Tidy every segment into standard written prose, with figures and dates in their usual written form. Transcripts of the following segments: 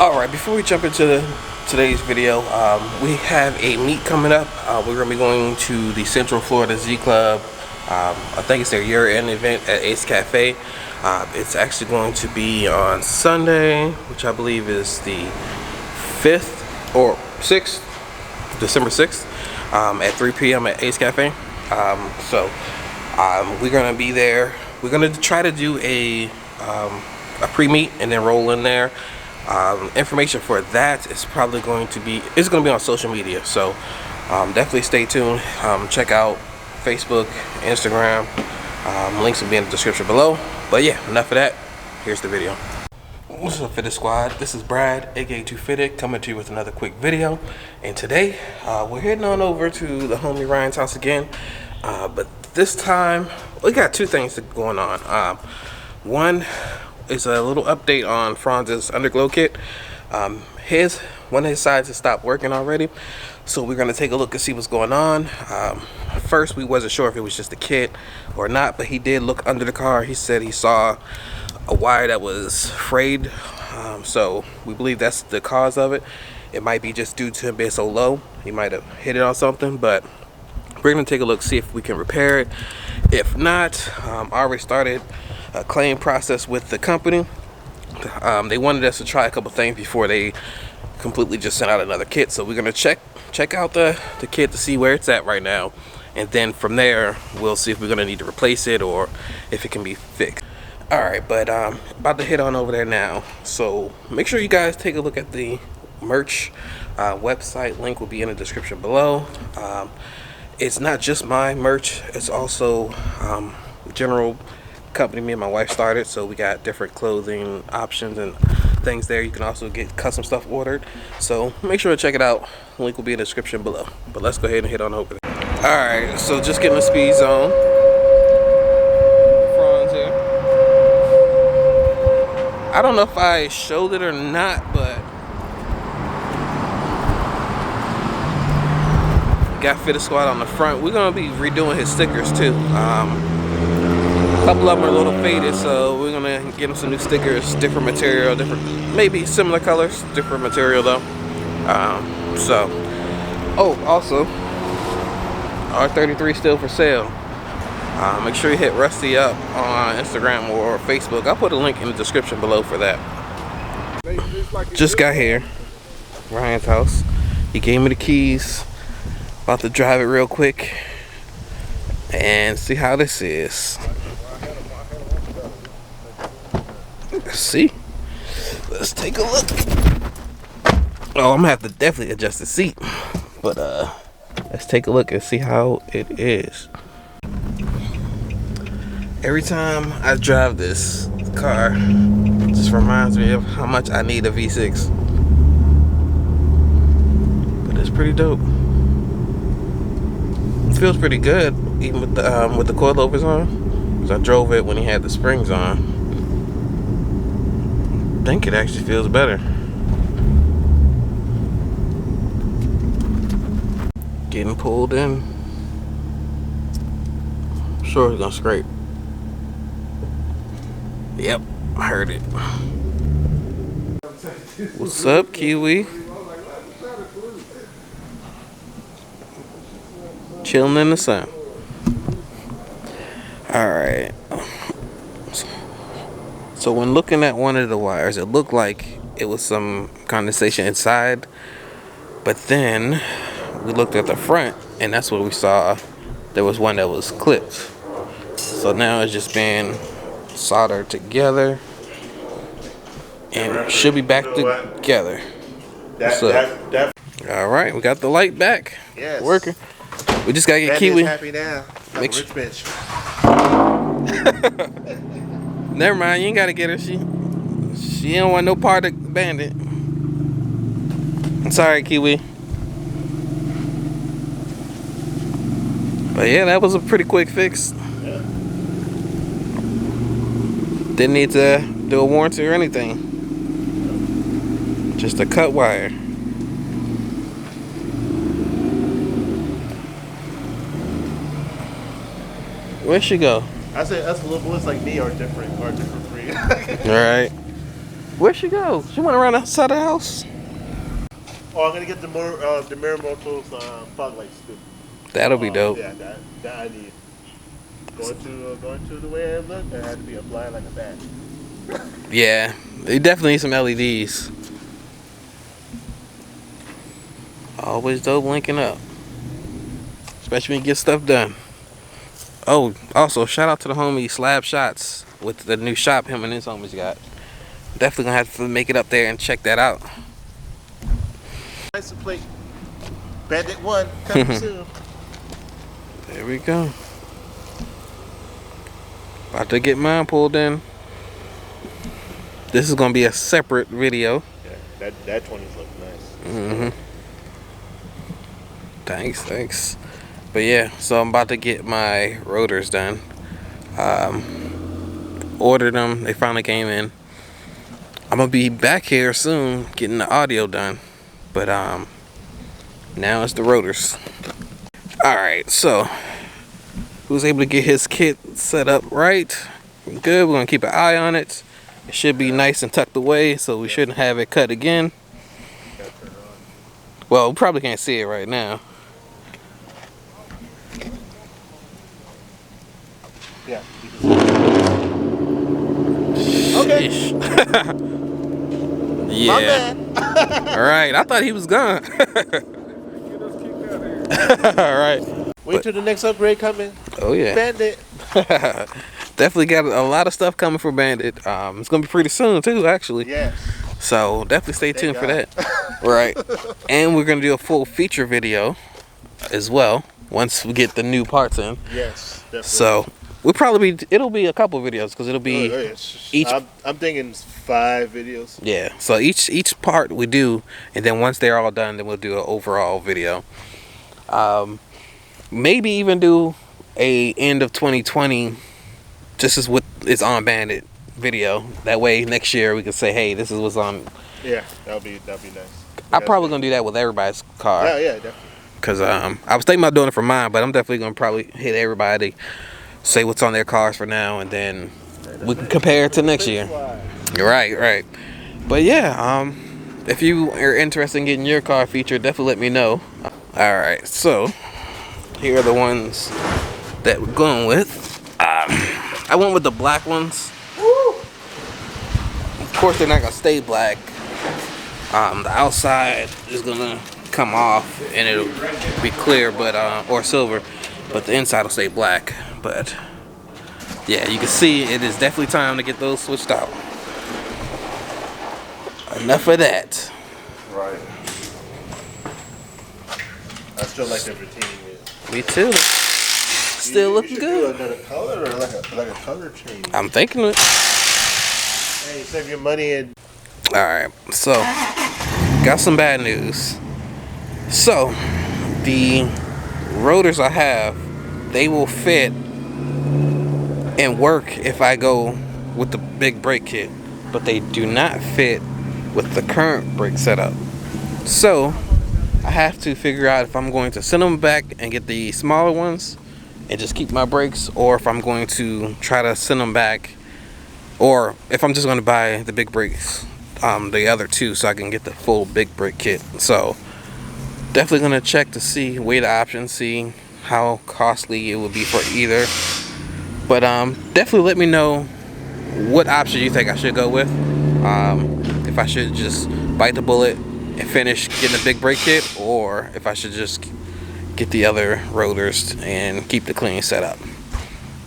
Alright, before we jump into today's video, we have a meet coming up. We're going to be going to the Central Florida Z Club. I think it's their year-end event at Ace Cafe. It's actually going to be on Sunday, which I believe is the 5th or 6th, December 6th, at 3 p.m. at Ace Cafe. We're going to be there. We're going to try to do a pre-meet and then roll in there. Information for that is probably going to be on social media, so definitely stay tuned. Check out Facebook, Instagram. Links will be in the description below. But yeah, enough of that. Here's the video. What's up, Fitted Squad? This is Brad, aka 2 Fitted, coming to you with another quick video. And today we're heading on over to the homie Ryan's house again, but this time we got two things going on. One is a little update on Franz's Underglow kit. One of his sides has stopped working already, so we're gonna take a look and see what's going on. First, we wasn't sure if it was just the kit or not, but he did look under the car. He said he saw a wire that was frayed, so we believe that's the cause of it. It might be just due to him being so low. He might have hit it on something, but we're gonna take a look, see if we can repair it. If not, I already started a claim process with the company. They wanted us to try a couple things before they completely just sent out another kit, so we're gonna check out the kit to see where it's at right now, and then from there we'll see if we're gonna need to replace it or if it can be fixed. All right, but about to head on over there now, so make sure you guys take a look at the merch website. Link will be in the description below. It's not just my merch, it's also general company me and my wife started, so we got different clothing options and things there. You can also get custom stuff ordered, so make sure to check it out. Link will be in the description below. But let's go ahead and head on over there. All right, so just getting the speed zone. Franz here. I don't know if I showed it or not, but got Fitted Squad on the front. We're gonna be redoing his stickers too. A couple of them are a little faded, so we're gonna get him some new stickers, different material, maybe similar colors, different material though. Also, R33 still for sale. Make sure you hit Rusty up on Instagram or Facebook. I'll put a link in the description below for that. Just got here, Ryan's house. He gave me the keys. About to drive it real quick and see how this is. Let's see. Let's take a look. Oh, I'm gonna have to definitely adjust the seat, but let's take a look and see how it is. Every time I drive this car, it just reminds me of how much I need a V6. But it's pretty dope. It feels pretty good, even with the coilovers on. Cause I drove it when he had the springs on. I think it actually feels better. Getting pulled in. I'm sure it's gonna scrape. Yep, I heard it. What's up, Kiwi? Chilling in the sun. Alright. So when looking at one of the wires, it looked like it was some condensation inside. But then we looked at the front, and that's what we saw. There was one that was clipped. So now it's just being soldered together. And it should be back together. Alright, we got the light back. Yes. Working. We just gotta get Kiwi. Happy now. I'm a rich bitch. Never mind, you ain't gotta get her. She don't want no part of Bandit. I'm sorry, Kiwi. But yeah, that was a pretty quick fix. Yeah. Didn't need to do a warranty or anything. Just a cut wire. Where'd she go? I said us little boys like me are different breed. Alright. Where'd she go? She went around outside the house. Oh, I'm gonna get the mirror motors fog lights too. That'll be dope. Yeah, that I need. Going to the way I look, I had to be applied like a bat. Yeah, they definitely need some LEDs. Always dope linking up, especially when you get stuff done. Oh, also shout out to the homie Slab Shots with the new shop him and his homies got. Definitely gonna have to make it up there and check that out. License plate. Bandit 1 coming soon. There we go. About to get mine pulled in. This is gonna be a separate video. Yeah, that 20s look nice. Mm-hmm. Thanks. But yeah, so I'm about to get my rotors done. Ordered them. They finally came in. I'm gonna be back here soon getting the audio done. But now it's the rotors. Alright, so who's able to get his kit set up right? Good, we're gonna keep an eye on it. It should be nice and tucked away, so we shouldn't have it cut again. Well, we probably can't see it right now. Yeah. Okay. Yeah. Alright, I thought he was gone. Alright. Wait till the next upgrade coming. Oh yeah. Bandit. Definitely got a lot of stuff coming for Bandit. It's gonna be pretty soon too, actually. Yes. So definitely stay tuned for that. Right. And we're gonna do a full feature video as well once we get the new parts in. Yes, definitely. So it'll be a couple videos because it'll be each. I'm thinking 5 videos. Yeah. So each part we do, and then once they're all done, then we'll do an overall video. Maybe even do a end of 2020. This is what is on Bandit video. That way next year we can say, hey, this is what's on. Yeah, that'll be nice. I'm probably gonna do that with everybody's car. Yeah, definitely. Cause I was thinking about doing it for mine, but I'm definitely gonna probably hit everybody, say what's on their cars for now, and then we can compare it to next year. Right. But yeah, if you are interested in getting your car featured, definitely let me know. All right, so here are the ones that we're going with. I went with the black ones. Of course, they're not gonna stay black. The outside is gonna come off and it'll be clear, but or silver, but the inside will stay black. But yeah, you can see it is definitely time to get those switched out. Enough of that. Right. I still like the retaining wheels. Me too. Still looking good. Do another color or like a color change. I'm thinking it. Hey, save your money and. All right, so got some bad news. So the rotors I have, they will fit and work if I go with the big brake kit, but they do not fit with the current brake setup. So I have to figure out if I'm going to send them back and get the smaller ones and just keep my brakes, or if I'm going to try to send them back, or if I'm just going to buy the big brakes, the other two, so I can get the full big brake kit. So definitely going to check to see, weigh the options, see how costly it would be for either. But definitely let me know what option you think I should go with. If I should just bite the bullet and finish getting the big brake kit, or if I should just get the other rotors and keep the clean setup.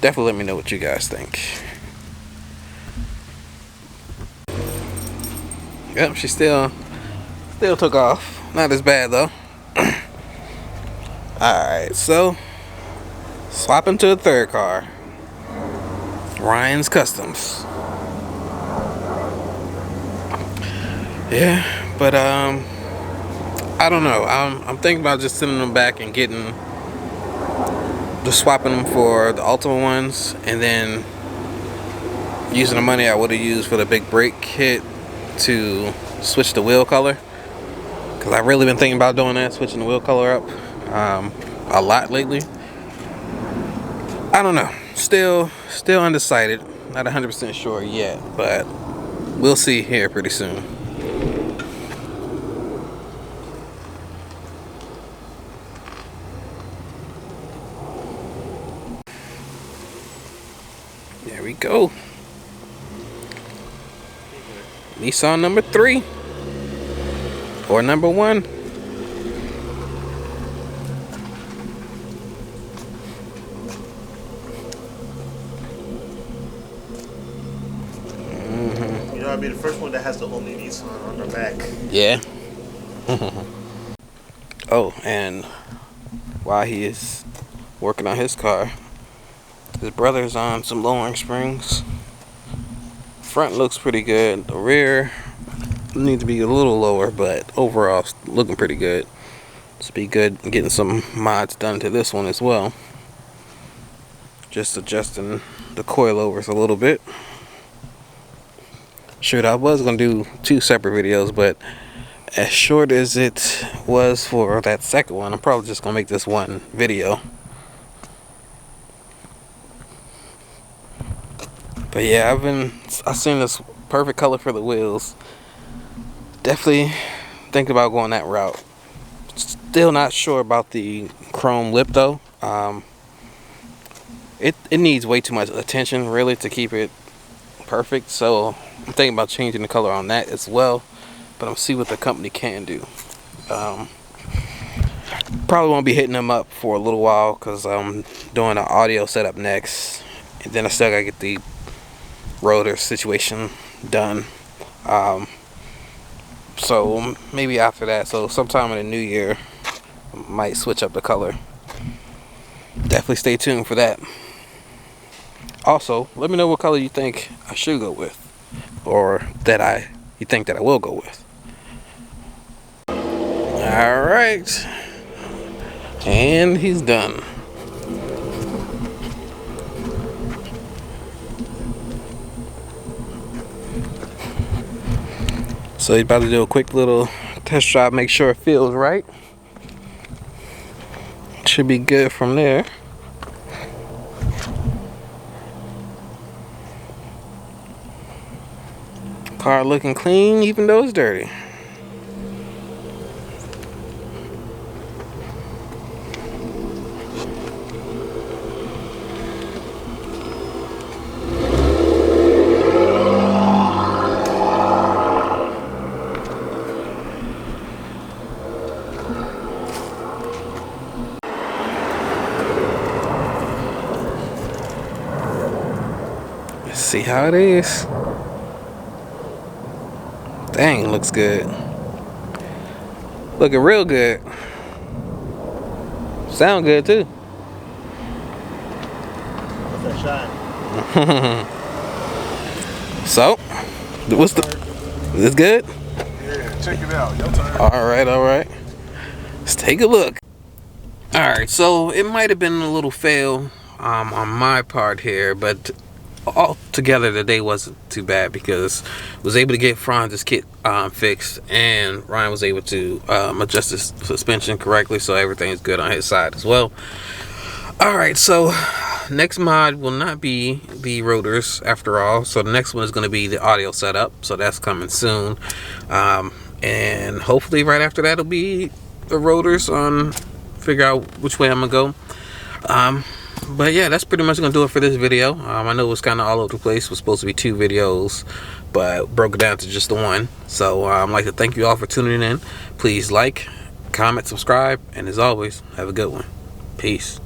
Definitely let me know what you guys think. Yep, she still took off. Not as bad though. Alright, so swapping to the third car. Ryan's Customs. Yeah, but I don't know. I'm thinking about just sending them back and just swapping them for the Ultima ones, and then using the money I would have used for the big brake kit to switch the wheel color. Cause I've really been thinking about doing that, switching the wheel color up a lot lately. I don't know. Still undecided. Not 100% sure yet, but we'll see here pretty soon. There we go. Nissan number 3 or number 1. You know, I'll be the first one that has the only Nissan on their back. Yeah. Oh, and while he is working on his car, his brother's on some lowering springs. Front looks pretty good. The rear needs to be a little lower, but overall it's looking pretty good. It's be good getting some mods done to this one as well. Just adjusting the coilovers a little bit. Shoot, I was gonna do 2 separate videos, but as short as it was for that second one, I'm probably just gonna make this one video. But yeah, I've seen this perfect color for the wheels. Definitely thinking about going that route. Still not sure about the chrome lip though. It needs way too much attention really to keep it perfect. So I'm thinking about changing the color on that as well. But I'll see what the company can do. Probably won't be hitting them up for a little while because I'm doing an audio setup next, and then I still gotta get the rotor situation done. So maybe after that, so sometime in the new year, I might switch up the color. Definitely stay tuned for that. Also, let me know what color you think I should go with, or that you think that I will go with. All right, and he's done. So he's about to do a quick little test drive, make sure it feels right. Should be good from there. Car looking clean even though it's dirty. Let's see how it is. Dang, looks good. Looking real good. Sound good too. What's that shine? So, what's is this good? Yeah, check it out. Your turn. All right. Let's take a look. All right, so it might have been a little fail on my part here, but altogether the day wasn't too bad because I was able to get Franz's kit fixed, and Ryan was able to adjust his suspension correctly, so everything's good on his side as well. All right, so next mod will not be the rotors after all. So the next one is going to be the audio setup, so that's coming soon, and hopefully right after that will be the rotors on figure out which way I'm gonna go. But yeah, that's pretty much gonna do it for this video. I know it was kind of all over the place. It was supposed to be 2 videos, but broke it down to just the one. So I'd like to thank you all for tuning in. Please like, comment, subscribe, and as always, have a good one. Peace.